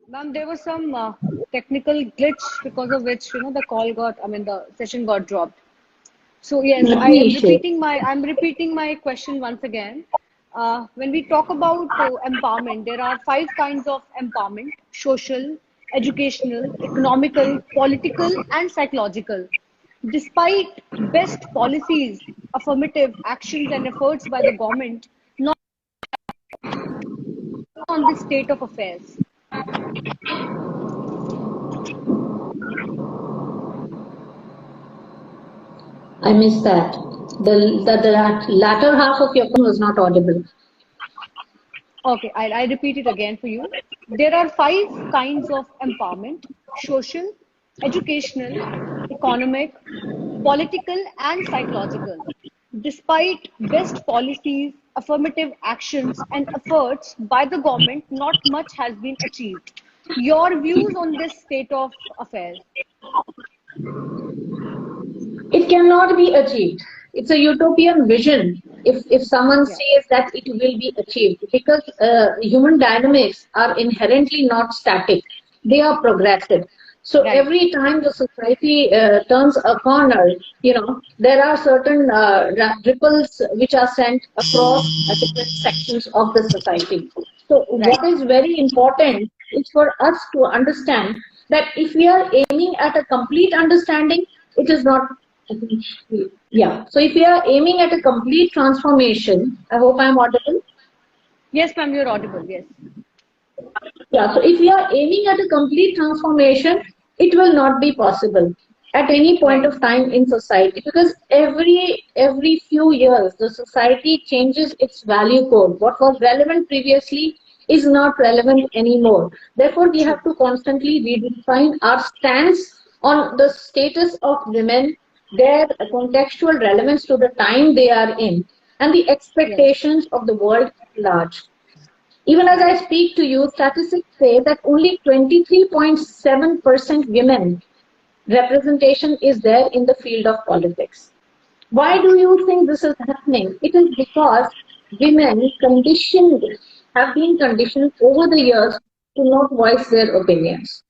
Ma'am, there was some technical glitch because of which, the call got, I mean, the session got dropped. So yes, Let me share. I'm repeating my question once again. When we talk about empowerment, there are five kinds of empowerment: social, educational, economical, political, and psychological. Despite best policies, affirmative actions, and efforts by the government, not on this state of affairs. I missed that. The latter half of your question was not audible. Okay, I repeat it again for you. There are five kinds of empowerment: social, educational, economic, political, and psychological. Despite best policies, affirmative actions, and efforts by the government, not much has been achieved. Your views on this state of affairs? It cannot be achieved. It's a utopian vision if someone Yeah, says that it will be achieved, because human dynamics are inherently not static. They are progressive. So right, every time the society turns a corner, there are certain ripples which are sent across different sections of the society. So what right, is very important is for us to understand that if we are aiming at a complete understanding, it is not. Yeah. So if we are aiming at a complete transformation, I hope I'm audible. yes, ma'am, you're audible. Yes, Yeah. So if we are aiming at a complete transformation, it will not be possible at any point right, of time in society, because every few years the society changes its value code. What was relevant previously is not relevant anymore. Therefore, we true, have to constantly redefine our stance on the status of women, their contextual relevance to the time they are in, and the yes, expectations of the world at large. Even as right, I speak to you, statistics say that only 23.7% women representation is there in the field of politics. Why do you think this is happening? It is because women have been conditioned over the years to not voice their opinions.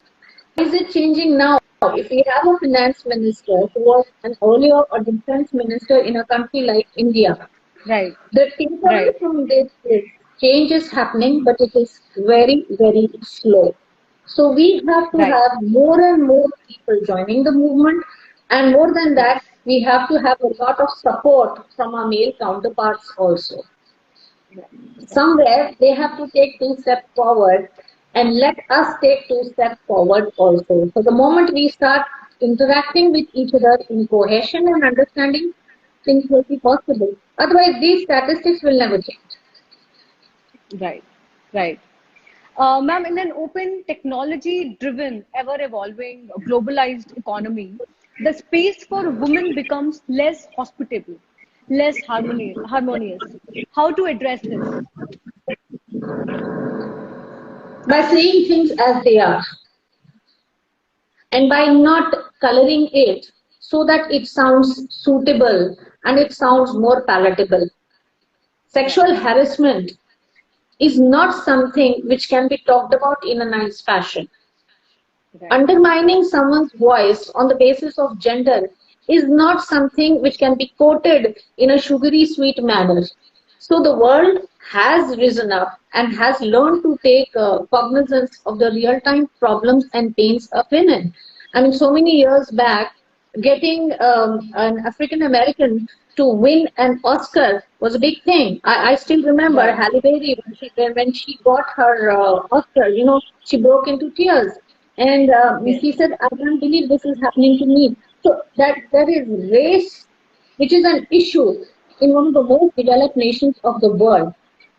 Is it changing now? If we have a finance minister who was an earlier a defense minister in a country like India, right, the takeaway right. from this is change is happening, but it is very, very slow. So we have to Right. have more and more people joining the movement, and more than that, Yes. we have to have a lot of support from our male counterparts also. Right. Right. Somewhere they have to take two steps forward, and let us take two steps forward also. So the moment we start interacting with each other in cohesion and understanding, things will be possible. Otherwise, these statistics will never change. Right. Right. Ma'am, in an open, technology-driven, ever-evolving, globalized economy, the space for women becomes less hospitable, less harmonious. How to address this? By saying things as they are, and by not coloring it so that it sounds suitable and it sounds more palatable. Right. Sexual harassment is not something which can be talked about in a nice fashion. Right. Undermining someone's voice on the basis of gender is not something which can be quoted in a sugary sweet manner. So the world has risen up and has learned to take cognizance of the real time problems and pains of women. I mean, so many years back, getting an African American to win an Oscar was a big thing. I still remember Right. Halle Berry when she got her Oscar. She broke into tears, and Yes. she said, "I can't believe this is happening to me." So that there is race, which is an issue in one of the most developed nations of the world.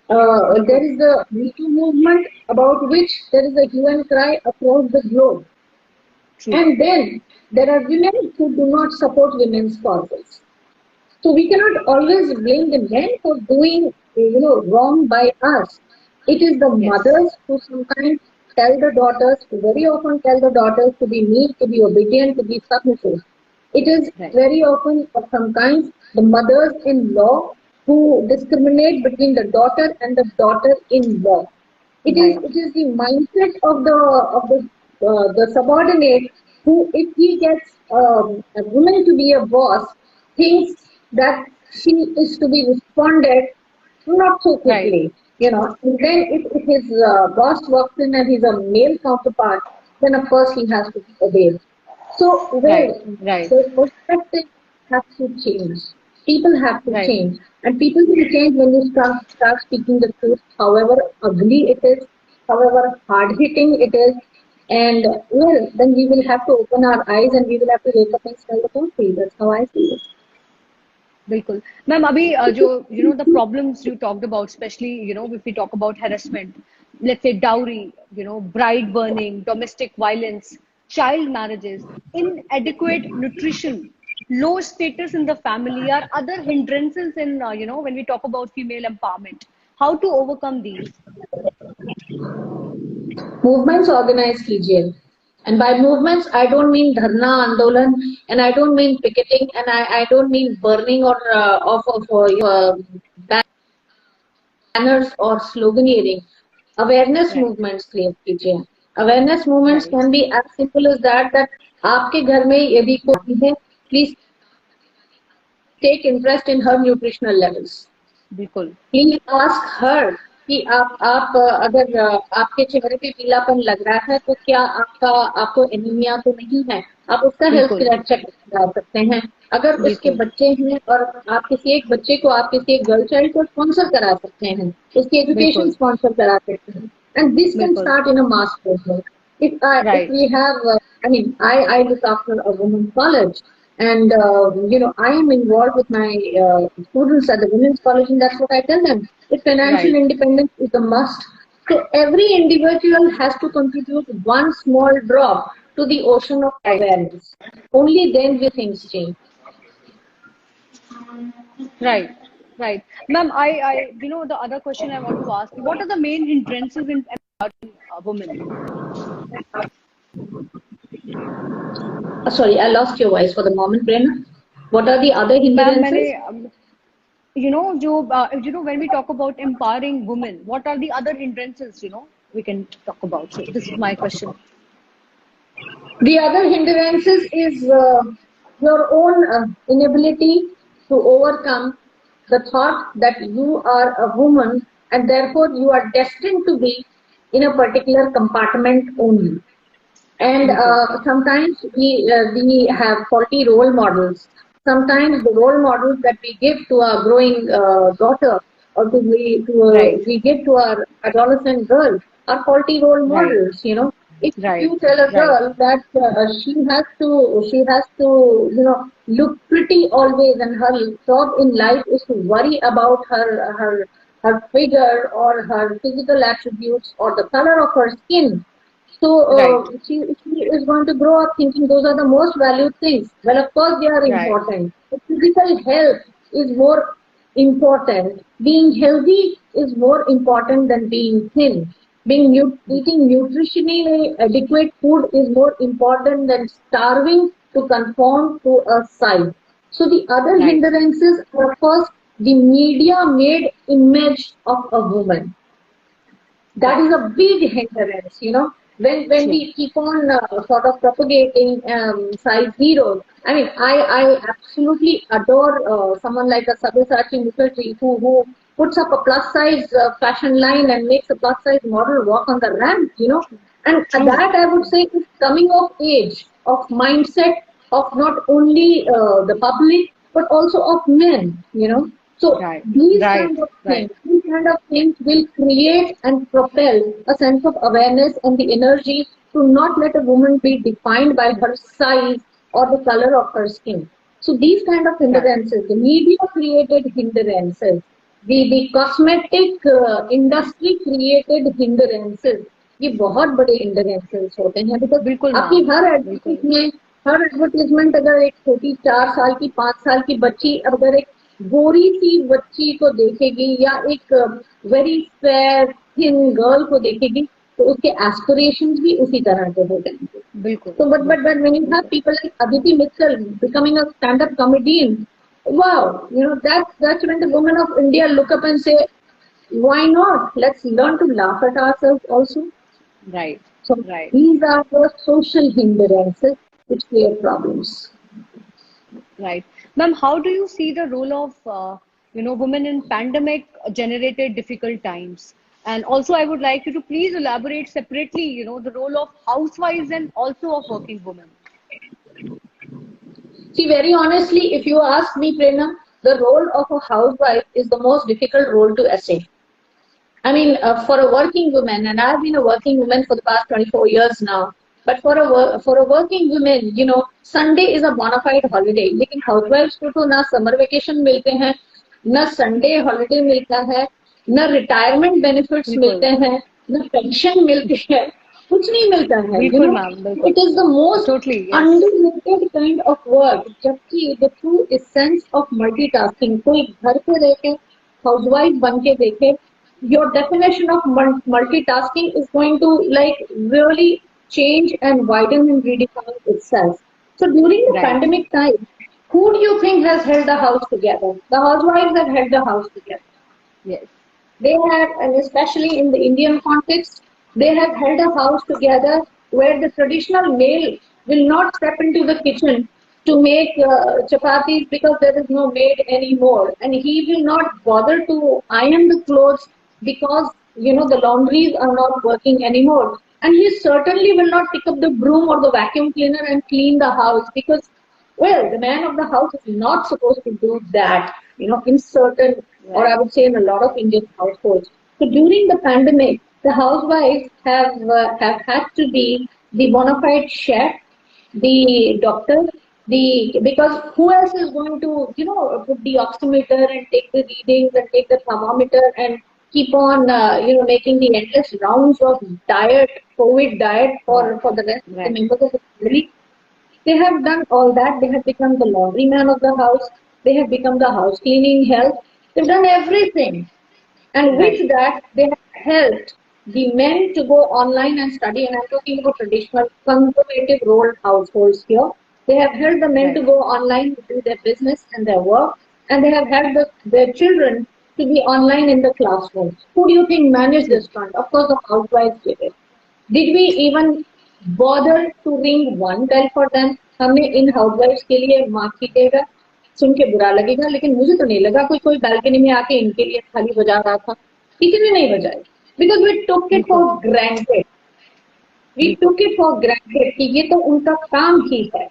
There True. is the Me Too movement, about which there is a hue and cry across the globe. True. And then there are women who do not support women's causes. So we cannot always blame the men for doing, wrong by us. It is the Yes. mothers who sometimes very often tell the daughters to be meek, to be obedient, to be submissive. It is Right. very often, or sometimes, the mothers-in-law who discriminate between the daughter and the daughter-in-law. Right. it is the mindset of the subordinate who, if he gets a woman to be a boss, thinks that she is to be responded not so Right. quickly, you know. And then if his boss walks in and he's a male counterpart, then of course he has to obey. So, Right. well, Right. the perspective has to change. People have to Right. change. And people will change when you start speaking the truth, however ugly it is, however hard hitting it is. And, well, then we will have to open our eyes and we will have to wake up and smell the coffee. That's how I see it. बिल्कुल ma'am अभी जो the problems you talked about, especially if we talk about harassment, let's say dowry, bride burning, domestic violence, child marriages, inadequate nutrition, low status in the family are other hindrances in when we talk about female empowerment. How to overcome these? Movements organize कीजिए. And by movements, I don't mean dharna, andolan, and I don't mean picketing, and I don't mean burning or banners or sloganeering. Awareness Right. movements create कीजिए. Awareness movements Right. can be as simple as that. That आपके घर में यदि कोई है, please take interest in her nutritional levels. बिल्कुल. Please ask her कि आप अगर आपके चेहरे पे पीलापन लग रहा है तो क्या आपको एनीमिया तो नहीं है, आप उसका हेल्थ बिल्कुल. केयर चेक करा सकते हैं. अगर उसके बिल्कुल. बच्चे हैं और आप किसी एक बच्चे को, आप किसी एक गर्ल चाइल्ड को स्पॉन्सर करा सकते हैं, उसकी एजुकेशन बिल्कुल. स्पॉन्सर करा सकते हैं. एंड दिस कैन बिल्कुल. Start in a mass programme. If Right. we have, I mean, I look after a women's college, and I am involved with my students at the women's college, and that's what I tell them. If financial Right. independence is a must, so every individual has to contribute one small drop to the ocean of Right. awareness. Only then will things change. Right, right. Ma'am, the other question I want to ask you, what are the main hindrances in empowering women? Sorry, I lost your voice for the moment, Prerna. What are the other Ma'am, मैंने, hindrances? when we talk about empowering women, what are the other hindrances, we can talk about? So this is my question. The other hindrances is your own inability to overcome the thought that you are a woman and therefore you are destined to be in a particular compartment only. And बिल्कुल. sometimes we have faulty role models. Sometimes the role models that we give to our growing daughter or Right, we give to our adolescent girl are faulty role right, models. You know, if right, you tell a right, girl that she has to look pretty always, and her job in life is to worry about her figure or her physical attributes or the color of her skin, so right, she is going to grow up thinking those are the most valued things. Well, of course they are right, important. But physical health is more important. Being healthy is more important than being thin. Eating nutritionally adequate food is more important than starving to conform to a size. So the other right, hindrances are, of course, the media made image of a woman. That right. is a big hindrance, when True. we keep on sort of propagating size heroes. I mean, I absolutely adore someone like a Sabyasachi Mukherjee who puts up a plus size fashion line and makes a plus size model walk on the ramp. And True. that I would say is coming of age, of mindset of not only the public but also of men. So Right, these right, kind of right, things, these kind of things will create and propel a sense of awareness and the energy to not let a woman be defined by her size or the color of her skin. So these kind of right. hindrances, the media created hindrances, the cosmetic industry created hindrances, ये बहुत बड़े hindrances होते हैं, because बिल्कुल आपकी ma'am. बिल्कुल. हर advertisement अगर एक छोटी 4 साल की 5 साल की बच्ची अगर एक गोरी सी बच्ची को देखेगी या एक वेरी फेयर थिन गर्ल को देखेगी तो उसके एस्पिरेशंस भी उसी तरह के हो जाएंगे. बिल्कुल. So, but बिल्कुल. when you have बिल्कुल. people like Aditi Mittal becoming a stand-up comedian, wow, that's when the women of India look up and say, why not? Let's learn to laugh at ourselves also. Right. So Right. these are the social hindrances which create problems. Right. Ma'am, how do you see the role of, women in pandemic generated difficult times? And also, I would like you to please elaborate separately, the role of housewives and also of working women. See, very honestly, if you ask me, Prerna, the role of a housewife is the most difficult role to assess. I mean, for a working woman, and I've been a working woman for the past 24 years now. But for a working woman, Sunday is a bona fide holiday. लेकिन housewives को तो ना summer vacation मिलते हैं, ना Sunday holiday मिलता है, ना retirement benefits बिल्कुल, मिलते हैं, ना pension मिलती है, कुछ नहीं मिलता है. बिल्कुल मैम, बिल्कुल. It is the most Totally, yes. underrated kind of work. जबकि the true essence of multitasking, कोई घर पे रह के housewife बन के देखे, your definition of multitasking is going to like really change and widen and redefine itself. So during the Right. pandemic time, who do you think has held the house together? The housewives have held the house together. Yes. They have, and especially in the Indian context, they have held a house together where the traditional male will not step into the kitchen to make chapatis because there is no maid anymore, and he will not bother to iron the clothes because the laundries are not working anymore, and he certainly will not pick up the broom or the vacuum cleaner and clean the house because, well, the man of the house is not supposed to do that, in certain, or I Right. would say in a lot of Indian households. So during the pandemic, the housewives have had to be the bona fide chef, the doctor, the because who else is going to put the oximeter and take the readings and take the thermometer and keep on making the endless rounds of diet, COVID diet Right. for the rest of the Right. members of the family. They have done all that. They have become the laundryman of the house. They have become the house cleaning help. They've done everything. And Right. with that, they have helped the men to go online and study. And I'm talking about traditional conservative role households here. They have helped the men to Right. go online to do their business and their work. And they have helped their children to be online in the classrooms. Who do you think managed True. this front? Of course, the housewives did it. Did we even bother to ring one bell for them? हमने इन हाउसवाइफ्स के लिए माफ कीजिएगा, सुन के बुरा लगेगा, लेकिन मुझे तो नहीं लगा कोई कोई बालकनी में आके इनके लिए थाली बजा रहा था. किसी ने नहीं बजाई. Because we took it for बिल्कुल. granted. We बिल्कुल. took it for granted कि ये तो उनका काम ही है.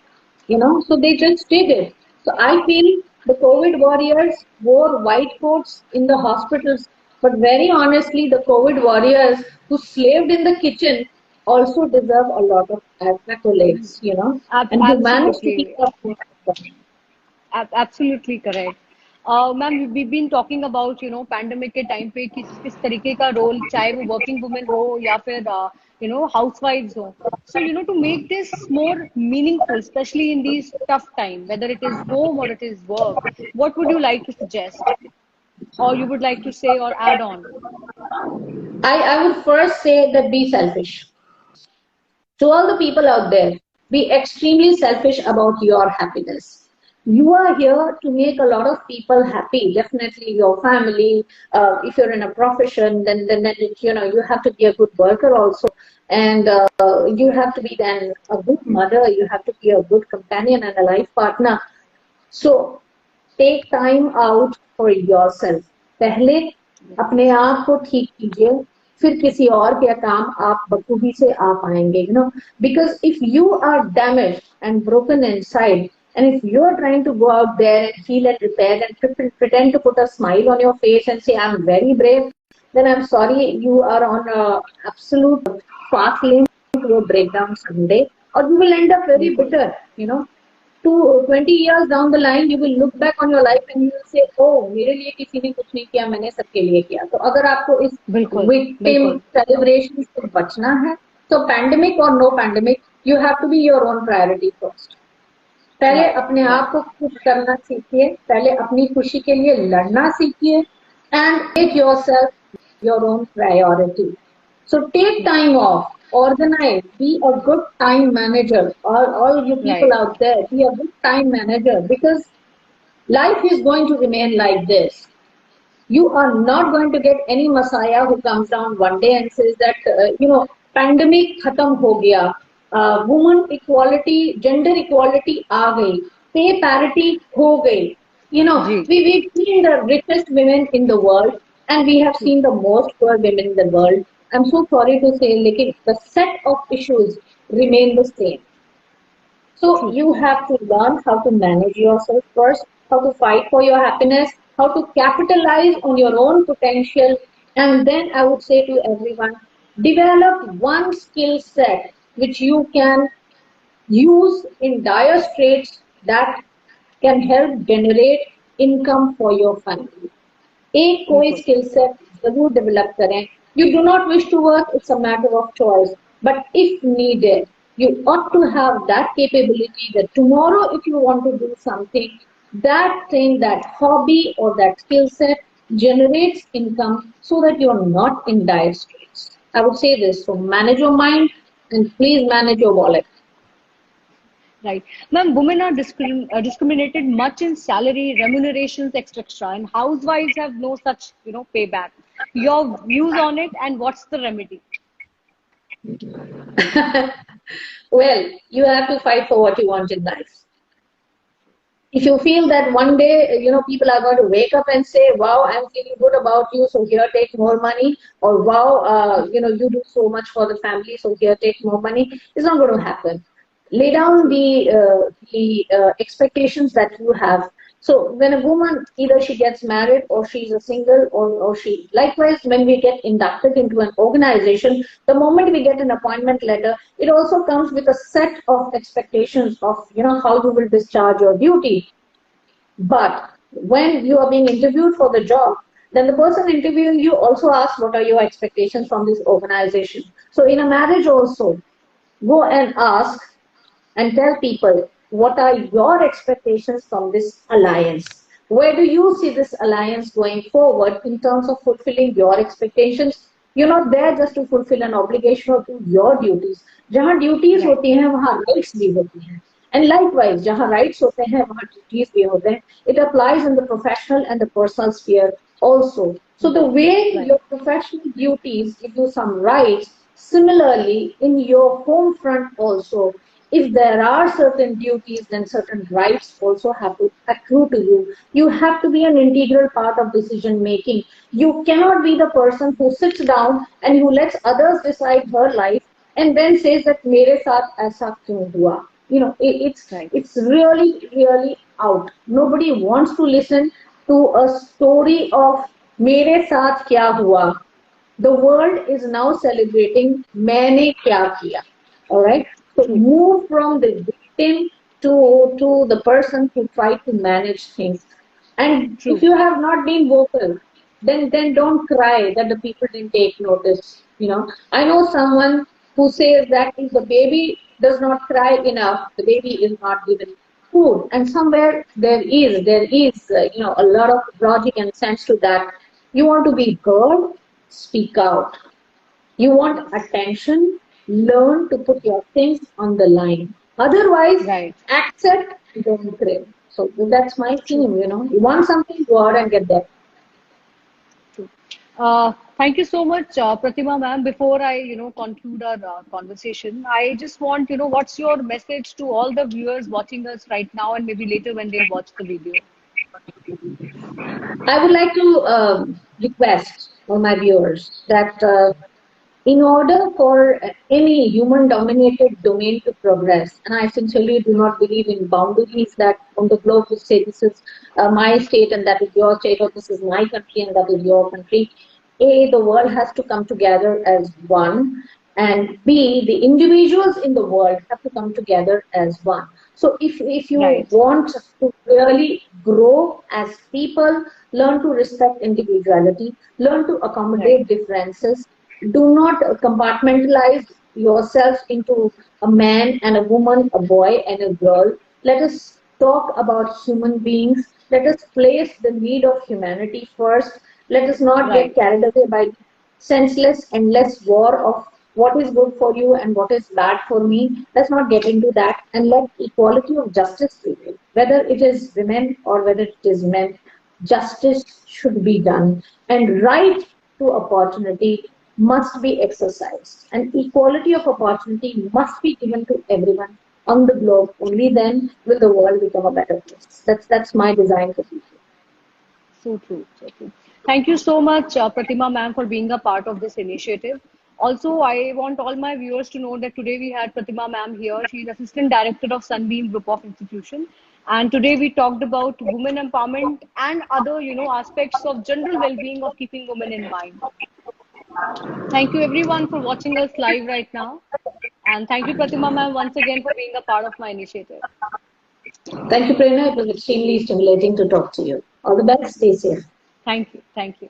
So they just did it. So I feel the COVID warriors wore white coats in the hospitals, but very honestly, the COVID warriors who slaved in the kitchen also deserve a lot of accolades, and who managed to keep Absolutely. up with them. Absolutely correct. Ma'am, we've been talking about pandemic के time पे किस तरीके का role, चाहे वो working women हो या फिर housewives हो. So to make this more meaningful, especially in these tough time, whether it is home or it is work, what would you like to suggest, or you would like to say or add on? I would first say that be selfish. To all the people out there, be extremely selfish about your happiness. You are here to make a lot of people happy. Definitely your family. If you're in a profession, then you have to be a good worker also, and you Right. have to be then a good mother. You have to be a good companion and a life partner. So take time out for yourself. पहले अपने आप को ठीक कीजिए, फिर किसी और के काम आप बखूबी से आ पाएंगे. Because if you are damaged and broken inside, and if you are trying to go out there and heal and repair and pretend to put a smile on your face and say I'm very brave, then I'm sorry, you are on a absolute fast lane to a breakdown someday, or you will end up very बिल्कुल. bitter. 20 years down the line, you will look back on your life and you will say, oh, मेरे लिए किसी ने कुछ नहीं किया, मैंने सबके लिए किया. तो अगर आपको इस बिल्कुल. victim बिल्कुल. celebration से बचना है, तो pandemic or no pandemic, you have to be your own priority first. पहले Right. अपने Right. आप को खुश करना सीखिए, पहले अपनी खुशी के लिए लड़ना सीखिए, and make yourself your own priority. So take time off, organize, be a good time manager. All you people Right. out there, be a good time manager, because life is going to remain like this. You are not going to get any messiah who comes down one day and says that, pandemic khatam ho gaya, woman equality, gender equality aa gayi, pay parity ho gayi. Ji. We've seen the richest women in the world and we have seen the most poor women in the world. I'm so sorry to say, like, the set of issues remain the same. So True. you have to learn how to manage yourself first, how to fight for your happiness, how to capitalize on your own potential, and then I would say to everyone, develop one skill set which you can use in dire straits that can help generate income for your family. एक कोई बिल्कुल. Skill set जरूर develop करें. You do not wish to work, it's a matter of choice. But if needed, you ought to have that capability that tomorrow, if you want to do something, that thing, that hobby or that skill set generates income so that you're not in dire straits. I would say this. So manage your mind and please manage your wallet. Right. Ma'am, women are discriminated much in salary, remunerations, etc. And housewives have no such, payback. Your views on it and what's the remedy? Well, you have to fight for what you want in life. If you feel that one day, people are going to wake up and say, wow, I'm feeling good about you, so here, take more money, or wow, you do so much for the family, so here, take more money, it's not going to happen. Lay down the expectations that you have. So when a woman, either she gets married or she's a single, or she, likewise, when we get inducted into an organization, the moment we get an appointment letter, it also comes with a set of expectations of, how you will discharge your duty. But when you are being interviewed for the job, then the person interviewing you also asks what are your expectations from this organization. So in a marriage also, go and ask and tell people what are your expectations from this alliance. Where do you see this alliance going forward in terms of fulfilling your expectations? You're not there just to fulfill an obligation or do your duties. जहाँ duties Right. होती हैं वहाँ rights भी होती हैं. And likewise, जहाँ rights होते हैं वहाँ duties भी होते हैं. It applies in the professional and the personal sphere also. So the way Right. your professional duties give you some rights, similarly in your home front also, if there are certain duties, then certain rights also have to accrue to you. You have to be an integral part of decision making. You cannot be the person who sits down and who lets others decide her life and then says that mere saath aisa kyun hua. Right. It's really, really out. Nobody wants to listen to a story of mere saath kya hua. The world is now celebrating maine kya kiya. All right. So True. move from the victim to the person who tried to manage things. And if True. you have not been vocal, then don't cry that the people didn't take notice. I know someone who says that if the baby does not cry enough, the baby is not given food. And somewhere there is a lot of logic and sense to that. You want to be heard, speak out. You want attention, learn to put your things on the line. Otherwise, Right. accept, don't crave. So that's my True. theme. You want something, go out and get that. True. Thank you so much, Pratima ma'am. Before I, conclude our conversation, I just want, what's your message to all the viewers watching us right now and maybe later when they'll watch the video? I would like to request all my viewers that in order for any human dominated domain to progress, and I sincerely do not believe in boundaries that on the globe we say this is my state and that is your state, or this is my country and that is your country. A, the world has to come together as one, and B, the individuals in the world have to come together as one. So if you Right. want to really grow as people, learn to respect individuality, learn to Right. accommodate differences, do not compartmentalize yourself into a man and a woman, a boy and a girl. Let us talk about human beings. Let us place the need of humanity first. Let us not get Right. carried away by senseless, endless war of what is good for you and what is bad for me. Let's not get into that and let equality of justice prevail, whether it is women or whether it is men. justice should be done, and right to opportunity must be exercised, and equality of opportunity must be given to everyone on the globe. Only then will the world become a better place. That's my design for future. So true, so true. Thank you so much, Pratima ma'am, for being a part of this initiative. Also, I want all my viewers to know that today we had Pratima ma'am here. She is Assistant Director of Sunbeam Group of Institution. And today we talked about women empowerment and other, aspects of general well-being of keeping women in mind. Thank you everyone for watching us live right now. And thank you, Pratima ma'am, once again for being a part of my initiative. Thank you, Prerna. It was extremely stimulating to talk to you. All the best. Stay safe. Thank you. Thank you.